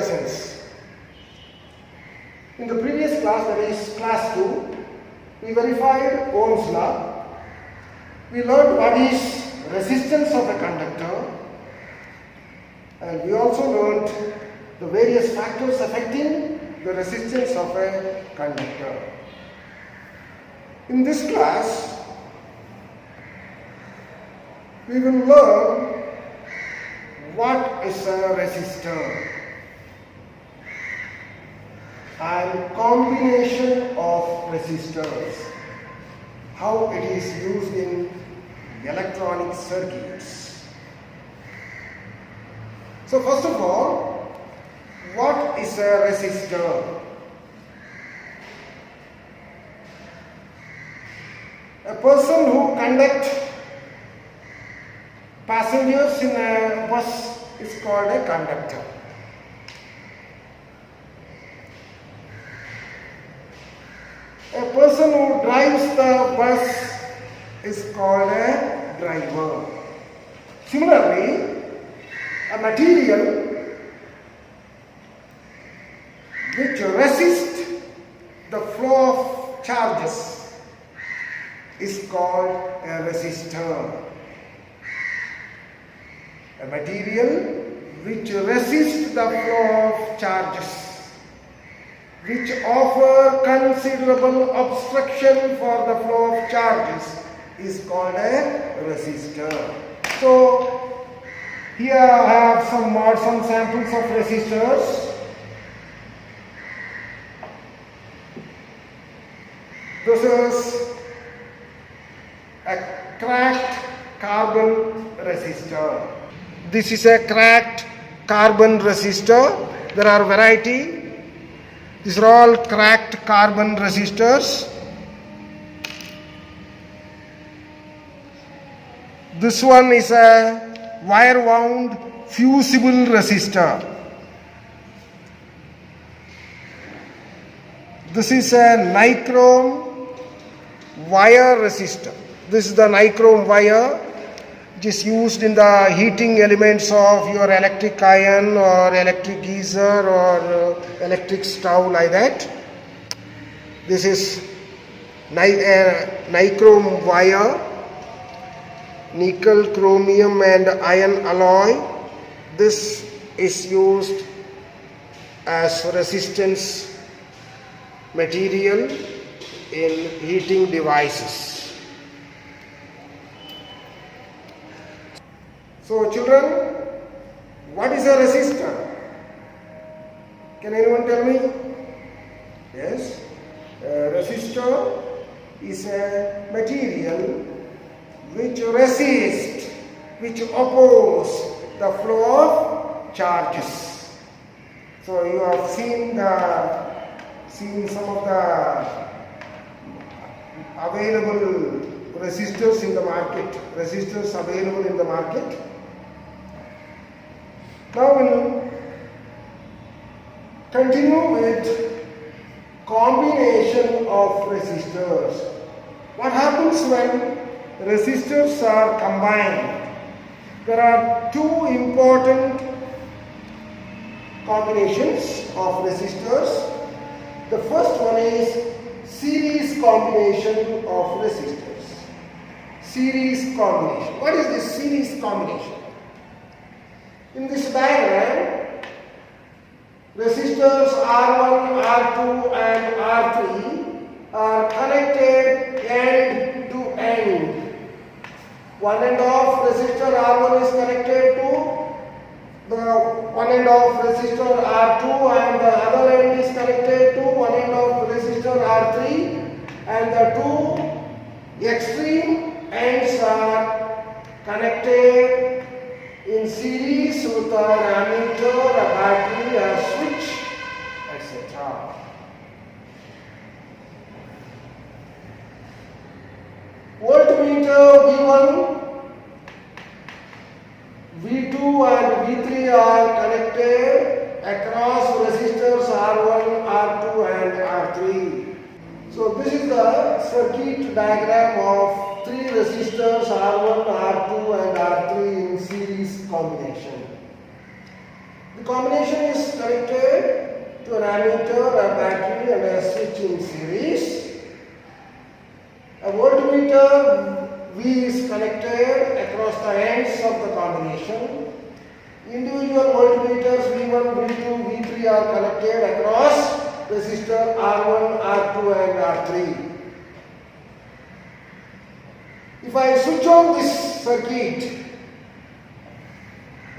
lessons. In the previous class, that is class 2, we verified Ohm's law. We learned what is resistance of a conductor, and we also learned the various factors affecting the resistance of a conductor. In this class, we will learn what is a resistor and combination of resistors, how it is used in electronic circuits. So first of all, what is a resistor? A person who conducts passengers in a bus is called a conductor. A person who drives the bus is called a driver. Similarly, a material which resists the flow of charges is called a resistor. A material which resists the flow of charges, which offer considerable obstruction for the flow of charges, is called a resistor. So here I have some samples of resistors. This is a cracked carbon resistor. This is a cracked carbon resistor. There are variety. These are all cracked carbon resistors. This one is a wire wound fusible resistor. This is a nichrome wire resistor. This is the nichrome wire which is used in the heating elements of your electric iron or electric geyser or electric stove, like that. This is nichrome wire, nickel, chromium and iron alloy. This is used as resistance material in heating devices. So children, what is a resistor? Can anyone tell me? Yes, a resistor is a material which resists, which opposes the flow of charges. So you have seen some of the available resistors in the market. Resistors available in the market. Now we'll continue with combination of resistors. What happens when resistors are combined? There are two important combinations of resistors. The first one is series combination of resistors. Series combination. What is this series combination? In this diagram, resistors R1, R2 and R3 are connected end to end. One end of resistor R1 is connected to the one end of resistor R2 and the other end is connected to one end of resistor R3, and the two extreme ends are connected in series with an ammeter, a battery, a switch, etc. Voltmeter V1, V2 and V3 are connected across resistors R1, R2 and R3. So this is the circuit diagram of three resistors R1, R2 and R3 in series combination. The combination is connected to an ammeter, a battery and a switch in series. A voltmeter V is connected across the ends of the combination. Individual voltmeters V1, V2, V3 are connected across resistor R1, R2 and R3. If I switch on this circuit,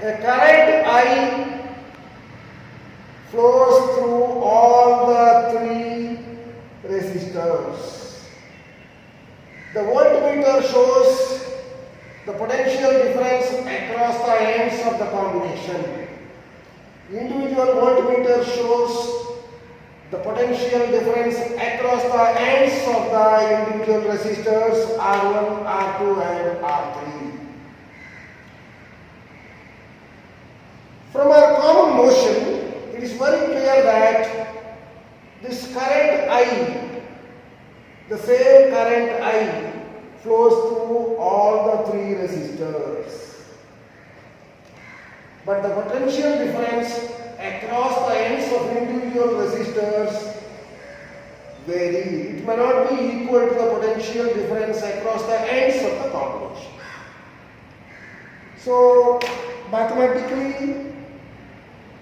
a current I flows through all the three resistors. The voltmeter shows the potential difference across the ends of the combination. Individual voltmeter shows the potential difference across the ends of the individual resistors R1, R2 and R3. From our common motion, it is very clear that this current I, the same current I, flows through all the three resistors. But the potential difference across the ends of individual resistors vary. It may not be equal to the potential difference across the ends of the combination. So, mathematically,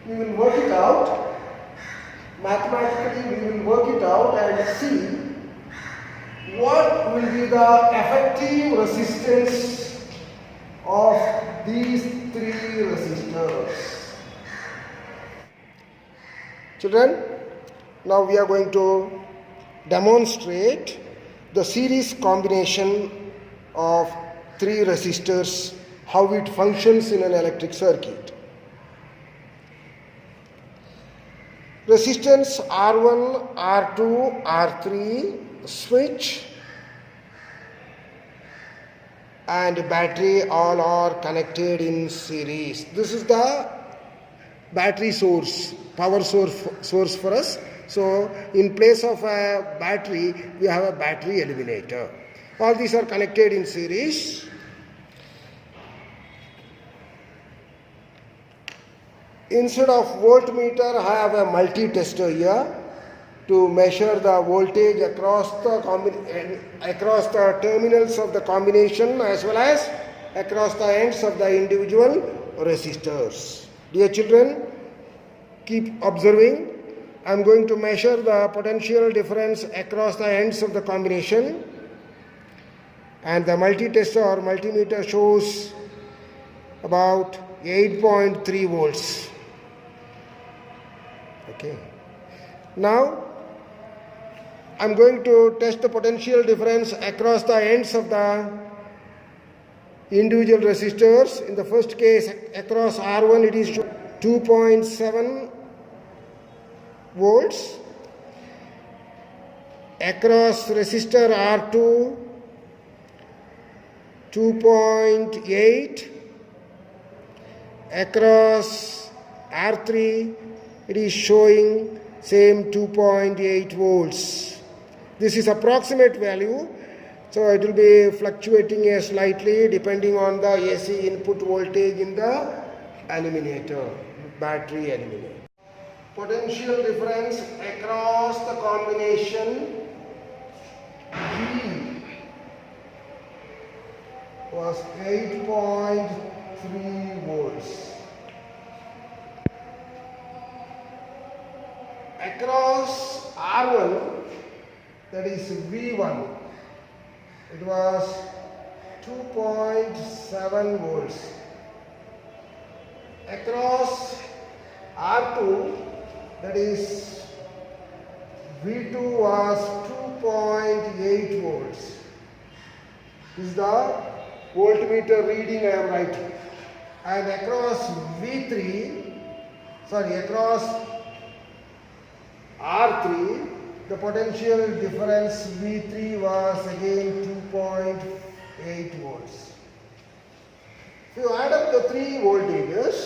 we will work it out. Mathematically, we will work it out and see what will be the effective resistance of these three resistors. Children, now we are going to demonstrate the series combination of three resistors, how it functions in an electric circuit. Resistance R1, R2, R3, switch and battery all are connected in series. This is the battery source, power source for us. So in place of a battery, we have a battery eliminator. All these are connected in series. Instead of voltmeter, I have a multi-tester here to measure the voltage across the terminals of the combination as well as across the ends of the individual resistors. Dear children, keep observing. I am going to measure the potential difference across the ends of the combination, and the multi-tester or multimeter shows about 8.3 volts. Okay. Now I am going to test the potential difference across the ends of the individual resistors. In the first case, across R1 it is 2.7 volts. Across resistor R2, 2.8. Across R3 it is showing same 2.8 volts. This is approximate value, so it will be fluctuating slightly depending on the AC input voltage in the eliminator, battery eliminator. Potential difference across the combination V was 8.3 volts. Across R1, that is V1, it was 2.7 volts. Across R2, that is V2 was 2.8 volts. This is the voltmeter reading I am writing. And across across R3, the potential difference V3 was again 2.8 volts. If you add up the three voltages,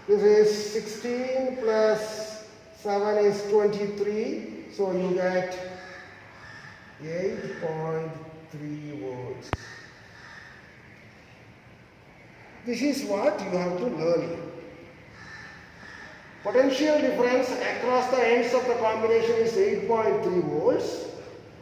this is 16 plus 7 is 23, so you get 8.3 volts. This is what you have to learn. Potential difference across the ends of the combination is 8.3 volts.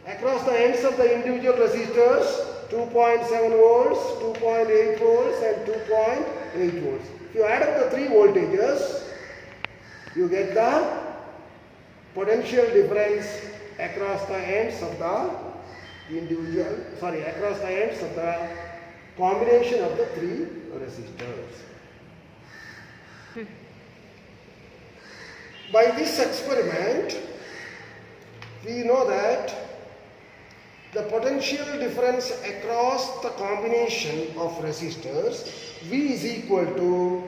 Across the ends of the individual resistors, 2.7 volts, 2.8 volts and 2.8 volts. If you add up the three voltages, you get the potential difference across the ends of the across the ends of the combination of the three resistors. By this experiment, we know that the potential difference across the combination of resistors, V is equal to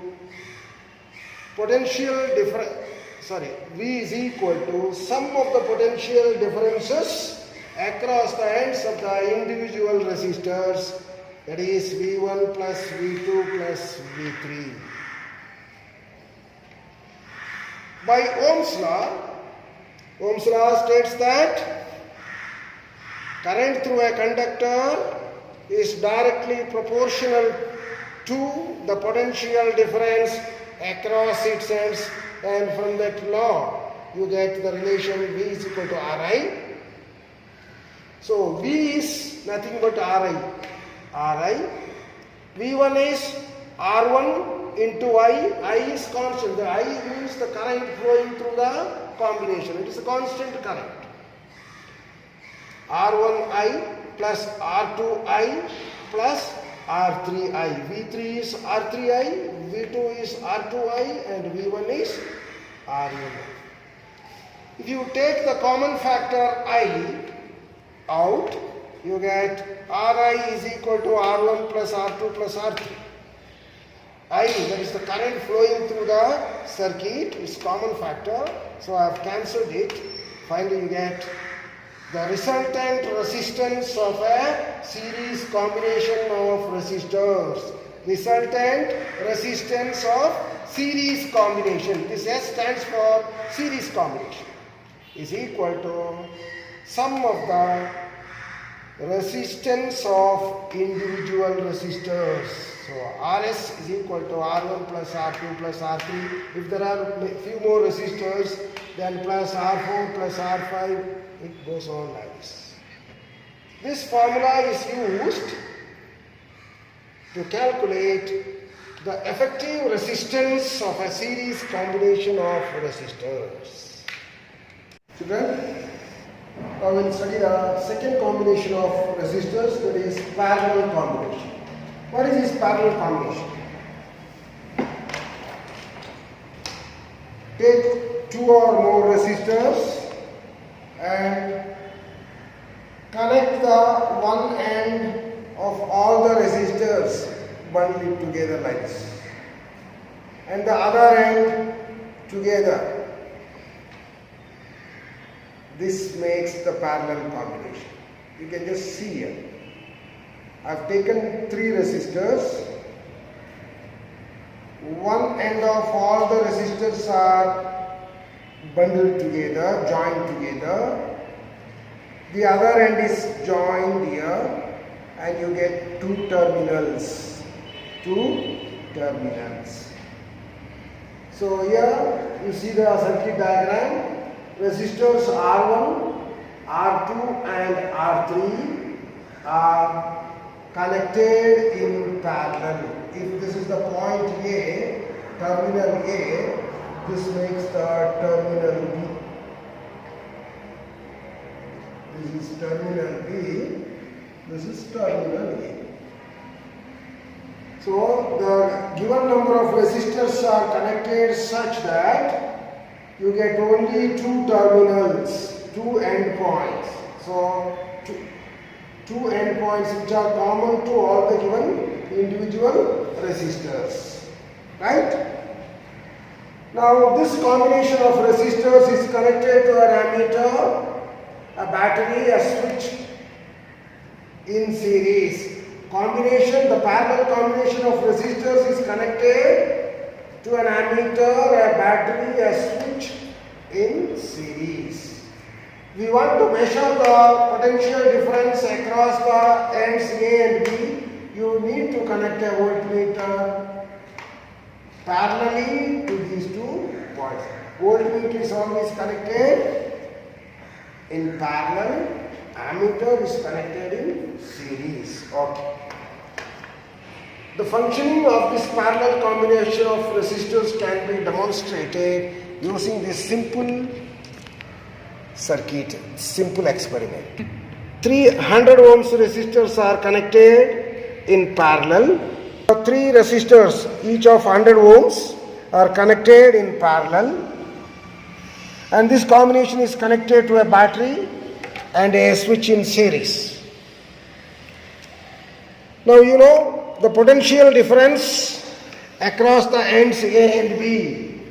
V is equal to sum of the potential differences across the ends of the individual resistors, that is V1 plus V2 plus V3. By Ohm's law states that current through a conductor is directly proportional to the potential difference across its ends, and from that law you get the relation V is equal to Ri. So V is nothing but Ri. V1 is R1 into I is constant. The I means the current flowing through the combination. It is a constant current. R1I plus R2I plus R3I. V3 is R3I, V2 is R2I and V1 is R1. If you take the common factor I out, you get Ri is equal to R1 plus R2 plus R3. I, that is the current flowing through the circuit, is common factor. So I have cancelled it. Finally you get the resultant resistance of a series combination of resistors. Resultant resistance of series combination. This S stands for series combination. Is equal to sum of the resistance of individual resistors. So Rs is equal to R1 plus R2 plus R3. If there are a few more resistors, then plus R4 plus R5, it goes on like this. This formula is used to calculate the effective resistance of a series combination of resistors. Children, now we will study the second combination of resistors, that is parallel combination. What is this parallel combination? Take two or more resistors and connect the one end of all the resistors, bundle it together like this, and the other end together. This makes the parallel combination. You can just see here. I have taken three resistors. One end of all the resistors are bundled together, joined together. The other end is joined here, and you get two terminals. So here you see the circuit diagram. Resistors R1, R2 and R3 are connected in parallel. If this is the point A, terminal A, this makes the terminal B. This is terminal B, this is terminal A. So the given number of resistors are connected such that you get only two terminals, two endpoints. So two endpoints which are common to all the given individual resistors. Right? Now this combination of resistors is connected to an ammeter, a battery, a switch in series. The parallel combination of resistors is connected to an ammeter, a battery, a switch in series. We want to measure the potential difference across the ends A and B. You need to connect a voltmeter parallelly to these 2 points. Voltmeter is always connected in parallel, ammeter is connected in series. Okay. The functioning of this parallel combination of resistors can be demonstrated using this simple circuit, simple experiment. 300 ohms resistors are connected in parallel. 3 resistors, each of 100 ohms, are connected in parallel. And this combination is connected to a battery and a switch in series. Now you know the potential difference across the ends A and B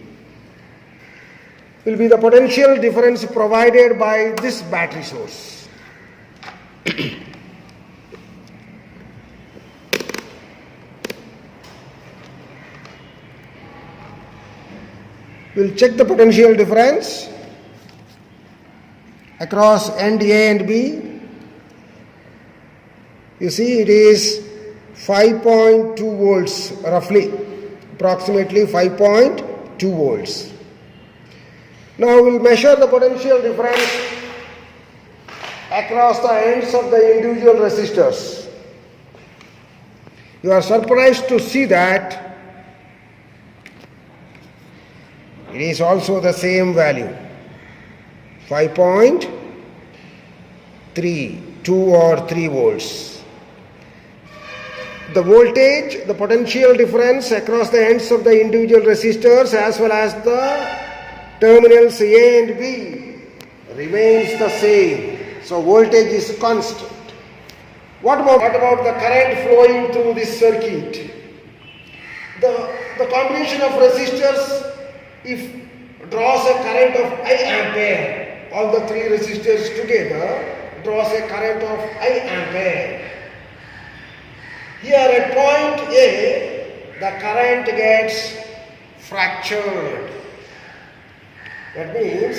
will be the potential difference provided by this battery source. We'll check the potential difference across end A and B. You see it is 5.2 volts roughly, approximately 5.2 volts. Now we'll measure the potential difference across the ends of the individual resistors. You are surprised to see that it is also the same value, 5.3, 2 or 3 volts. The voltage, the potential difference across the ends of the individual resistors as well as the terminals A and B remains the same. So voltage is constant. What about the current flowing through this circuit? The combination of resistors, if draws a current of I ampere, all the 3 resistors together draws a current of I ampere. Here at point A, the current gets fractured. That means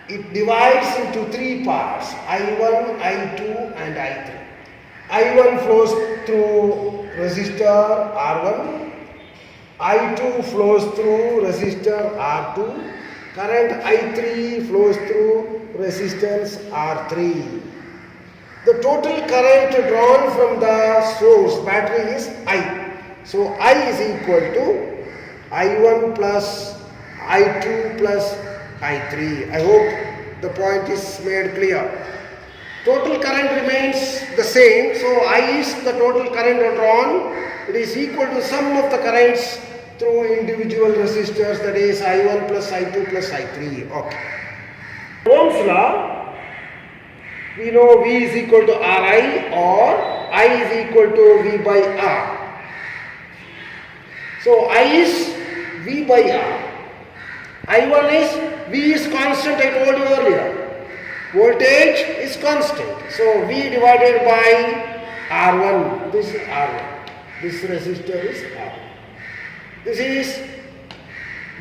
it divides into 3 parts, I1, I2 and I3. I1 flows through resistor R1, I2 flows through resistor R2, current I3 flows through resistance R3. The total current drawn from the source battery is I. So I is equal to I1 plus I2 plus I3. I hope the point is made clear. Total current remains the same. So I is the total current drawn. It is equal to sum of the currents through individual resistors, that is I1 plus I2 plus I3. Okay. Ohm's law, we know V is equal to Ri or I is equal to V by R. So I is V by R. I1 is, V is constant, I told you earlier. Voltage is constant. So V divided by R1. This is R1. This resistor is R1. This is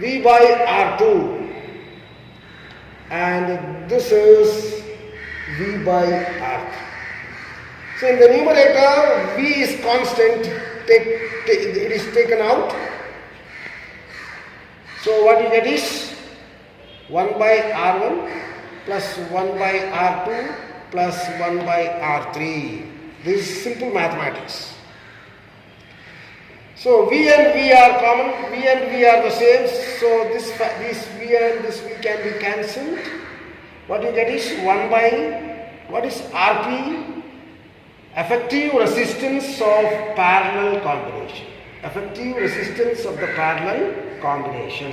V by R2. And this is V by R3. So in the numerator, V is constant, it is taken out. So what you get is 1 by R1 plus 1 by R2 plus 1 by R3. This is simple mathematics. So V and V are common, V and V are the same, so this V and this V can be cancelled. What you get is 1 by, what is RP? Effective resistance of parallel combination. Effective resistance of the parallel combination.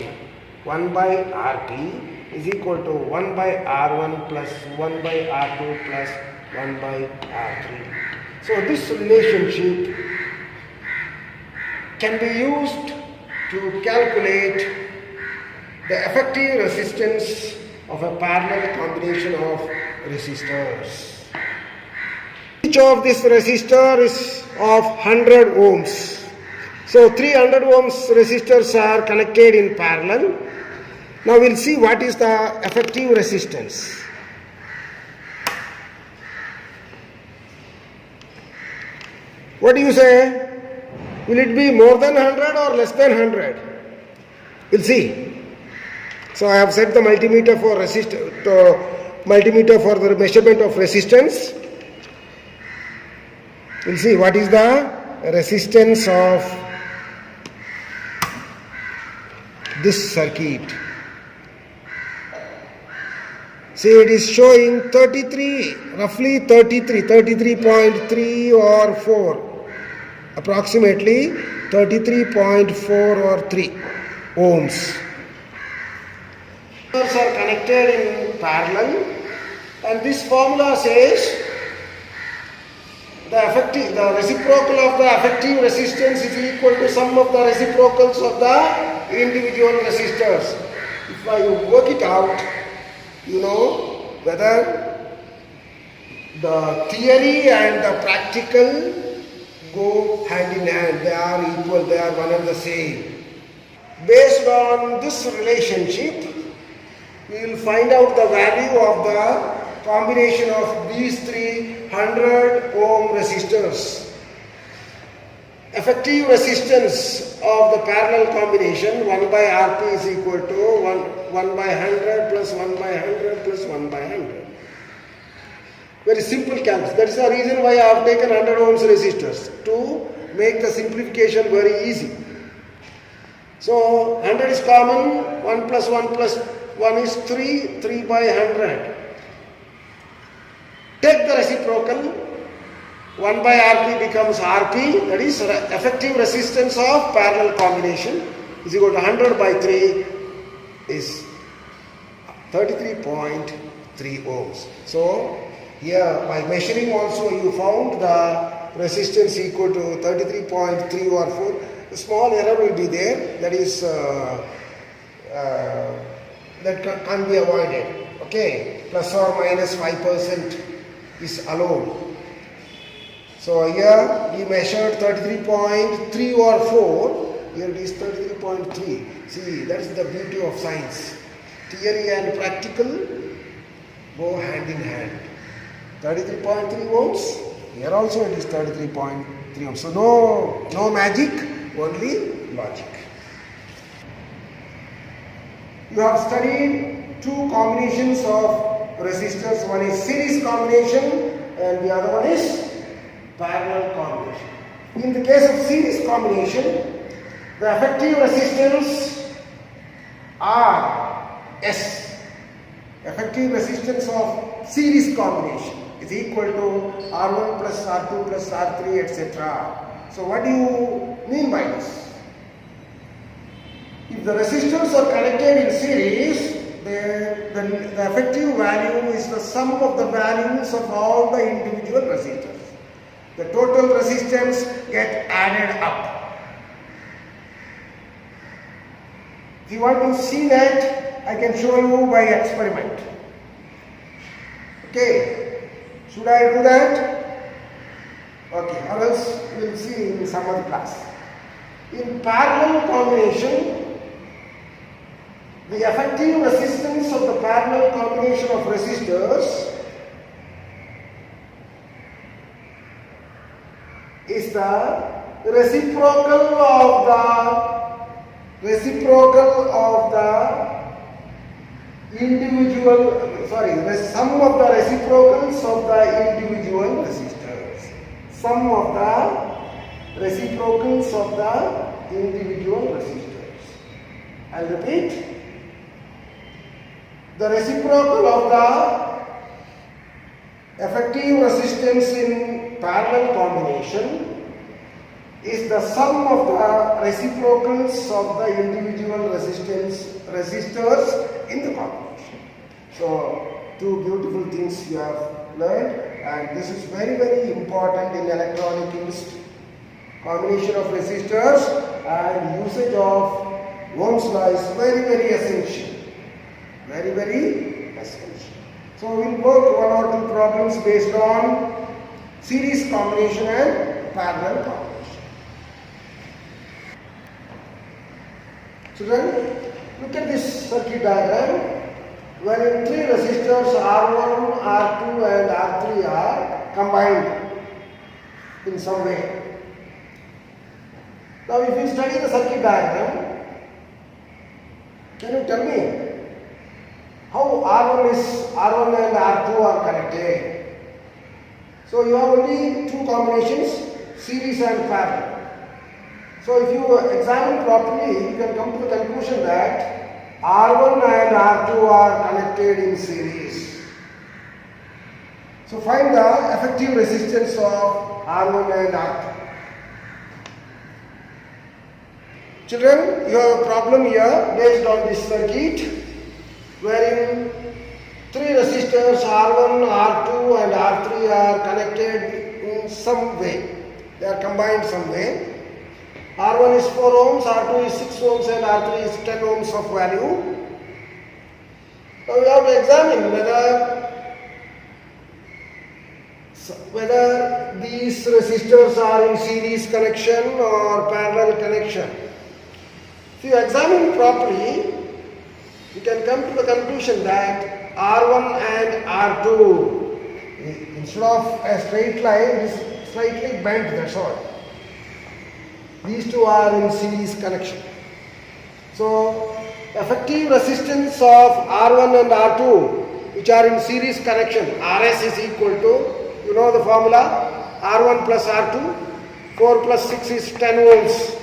1 by RP is equal to 1 by R1 plus 1 by R2 plus 1 by R3. So this relationship can be used to calculate the effective resistance of a parallel combination of resistors. Each of this resistor is of 100 ohms. So 300 ohms resistors are connected in parallel. Now we'll see what is the effective resistance. What do you say? Will it be more than 100 or less than 100? We'll see. So I have set the multimeter for multimeter for the measurement of resistance. We'll see what is the resistance of this circuit. See, it is showing 33, roughly 33.3 or 4, approximately 33.4 or 3 ohms. Are connected in parallel, and this formula says the reciprocal of the effective resistance is equal to sum of the reciprocals of the individual resistors. If I work it out, you know whether the theory and the practical go hand in hand. They are equal, they are one and the same. Based on this relationship, we will find out the value of the combination of these three 100 ohm resistors. Effective resistance of the parallel combination 1 by Rp is equal to 1 by 100 plus 1 by 100 plus 1 by 100. Very simple calculus. That is the reason why I have taken 100 ohms resistors, to make the simplification very easy. So 100 is common, 1 plus 1 is 3, 3 by 100. Take the reciprocal, 1 by Rp becomes Rp, that is effective resistance of parallel combination, is equal to 100 by 3 is 33.3 ohms. So here by measuring also you found the resistance equal to 33.3 or 4. A small error will be there, that is that can't be avoided. Okay, plus or minus 5% is allowed. So here we measured 33.3 or 4, here it is 33.3. See, that is the beauty of science. Theory and practical go hand in hand. 33.3 ohms, here also it is 33.3 ohms. So no magic, only logic. You have studied two combinations of resistors. One is series combination and the other one is parallel combination. In the case of series combination, the effective resistance Rs, effective resistance of series combination, is equal to R1 plus R2 plus R3 etc. So what do you mean by this? If the resistors are connected in series, the effective value is the sum of the values of all the individual resistors. The total resistance get added up. If you want to see that, I can show you by experiment. Okay, should I do that? Okay, or else we will see in some other class. In parallel combination, the effective resistance of the parallel combination of resistors is the reciprocal of the individual, the sum of the reciprocals of the individual resistors. Sum of the reciprocals of the individual resistors. I'll repeat. The reciprocal of the effective resistance in parallel combination is the sum of the reciprocals of the individual resistors in the combination. So, two beautiful things you have learned, and this is very, very important in electronic chemistry. Combination of resistors and usage of Ohm's law is very, very essential. Very, very essential. So we will work one or two problems based on series combination and parallel combination. Children, look at this circuit diagram. Wherein three resistors R1, R2 and R3 are combined in some way. Now if you study the circuit diagram, can you tell me how R1 and R2 are connected? So you have only two combinations, series and parallel. So if you examine properly, you can come to the conclusion that R1 and R2 are connected in series. So find the effective resistance of R1 and R2. Children, you have a problem here based on this circuit wherein three resistors R1, R2 and R3 are connected in some way. They are combined some way. R1 is 4 ohms, R2 is 6 ohms and R3 is 10 ohms of value. Now we have to examine whether these resistors are in series connection or parallel connection. If you examine properly, you can come to the conclusion that R1 and R2, instead of a straight line, it is slightly bent, that's all. These two are in series connection. So, effective resistance of R1 and R2, which are in series connection, RS is equal to, you know the formula, R1 plus R2, 4 plus 6 is 10 ohms.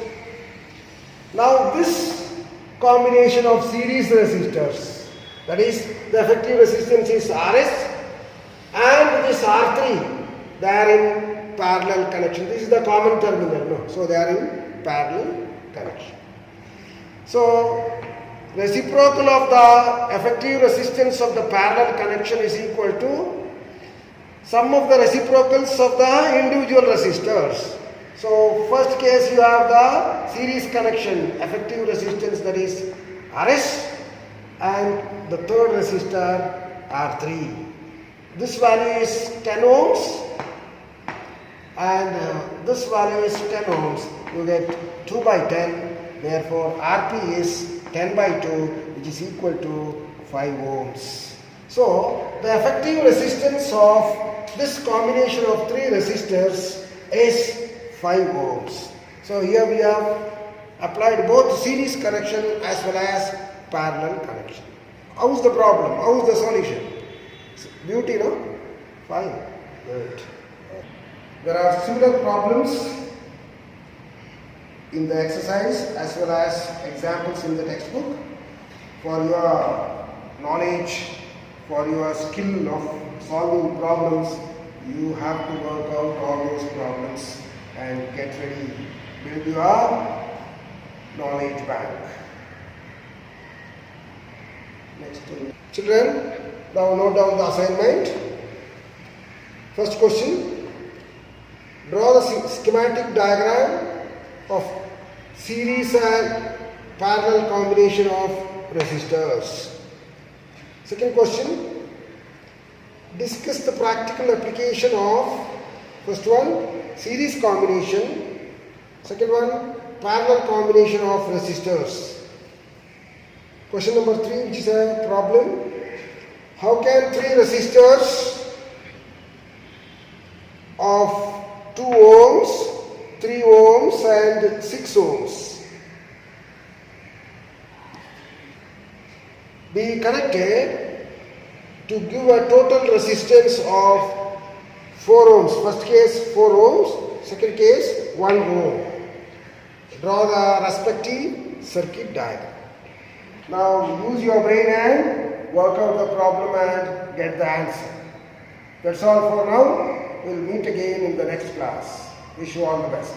Now this combination of series resistors, that is the effective resistance is RS and this R3, they are in parallel connection. This is the common terminal, no? So they are in parallel connection. So reciprocal of the effective resistance of the parallel connection is equal to sum of the reciprocals of the individual resistors. So first case you have the series connection, effective resistance, that is RS, and the third resistor R3. This value is 10 ohms and this value is 10 ohms. You get 2 by 10, therefore Rp is 10 by 2, which is equal to 5 ohms. So the effective resistance of this combination of three resistors is 5 ohms. So here we have applied both series connection as well as parallel connection. How is the problem? How is the solution? Beauty, no? Fine. Good. There are similar problems in the exercise as well as examples in the textbook. For your knowledge, for your skill of solving problems, you have to work out all those problems and get ready, build your knowledge bank. Next thing. Children, now note down the assignment. First question, draw the schematic diagram of series and parallel combination of resistors. Second question, discuss the practical application of, first one, series combination, second one, parallel combination of resistors. Question number 3, which is a problem. How can three resistors of 2 ohms, 3 ohms and 6 ohms be connected to give a total resistance of 4 ohms? First case 4 ohms, second case 1 ohm. Draw the respective circuit diagram. Now use your brain and work out the problem and get the answer. That's all for now. We'll meet again in the next class. Wish you all the best.